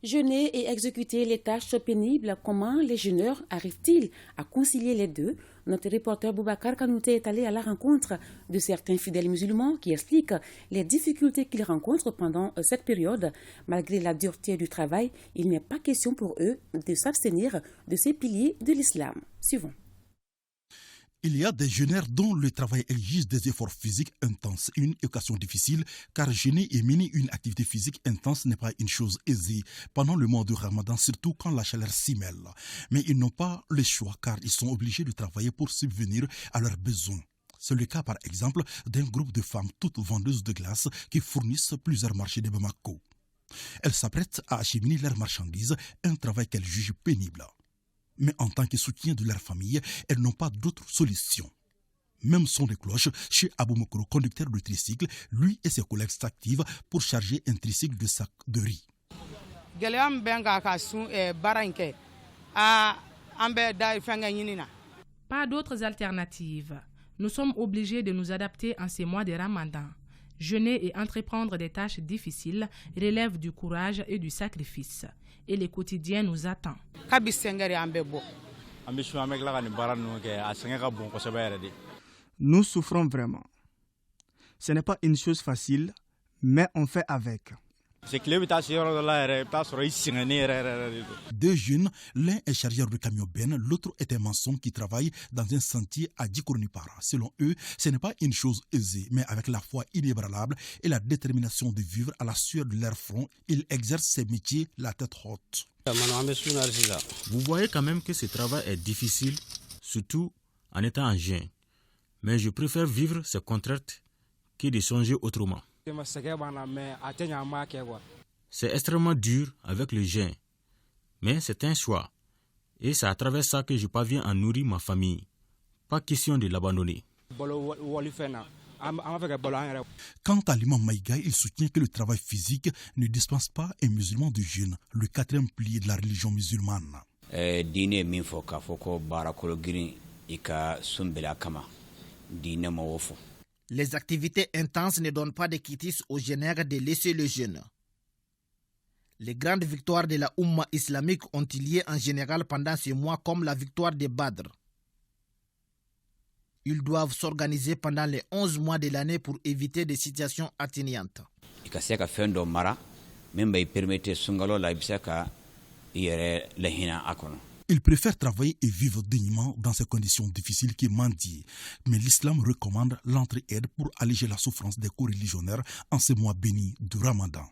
Jeûner et exécuter les tâches pénibles, comment les jeûneurs arrivent-ils à concilier les deux? Notre reporter Boubacar Kanouté est allé à la rencontre de certains fidèles musulmans qui expliquent les difficultés qu'ils rencontrent pendant cette période. Malgré la dureté du travail, il n'est pas question pour eux de s'abstenir de ces piliers de l'islam. Suivons. Il y a des jeûneurs dont le travail exige des efforts physiques intenses, une équation difficile, car jeûner et mener une activité physique intense n'est pas une chose aisée pendant le mois de Ramadan, surtout quand la chaleur s'y mêle. Mais ils n'ont pas le choix, car ils sont obligés de travailler pour subvenir à leurs besoins. C'est le cas, par exemple, d'un groupe de femmes toutes vendeuses de glace qui fournissent plusieurs marchés de Bamako. Elles s'apprêtent à acheminer leurs marchandises, un travail qu'elles jugent pénible. Mais en tant que soutien de leur famille, elles n'ont pas d'autre solution. Même son de cloche chez Abou Mokro, conducteur de tricycle, lui et ses collègues s'activent pour charger un tricycle de sacs de riz. Pas d'autres alternatives. Nous sommes obligés de nous adapter en ces mois de Ramadan. Jeûner et entreprendre des tâches difficiles relève du courage et du sacrifice. Et le quotidien nous attend. Nous souffrons vraiment. Ce n'est pas une chose facile, mais on fait avec. Deux jeunes, l'un est chargeur de camion ben, l'autre est un maçon qui travaille dans un sentier à Djikournipara. Selon eux, ce n'est pas une chose aisée, mais avec la foi inébranlable et la détermination de vivre à la sueur de leur front, ils exercent ces métiers la tête haute. Vous voyez quand même que ce travail est difficile, surtout en étant en jeûne. Mais je préfère vivre ces contraintes que de songer autrement. C'est extrêmement dur avec le jeûne, mais c'est un choix. Et c'est à travers ça que je parviens à nourrir ma famille. Pas question de l'abandonner. Quant à l'imam Maïga, il soutient que le travail physique ne dispense pas un musulman de jeûne, le quatrième pilier de la religion musulmane. Les activités intenses ne donnent pas de quitus aux jeûneurs de laisser le jeûne. Les grandes victoires de la Oumma islamique ont eu lieu en général pendant ces mois, comme la victoire de Badr. Ils doivent s'organiser pendant les 11 mois de l'année pour éviter des situations atténuantes. Ils préfèrent travailler et vivre dignement dans ces conditions difficiles qui mendient. Mais l'islam recommande l'entraide pour alléger la souffrance des co-religionnaires en ce mois béni du Ramadan.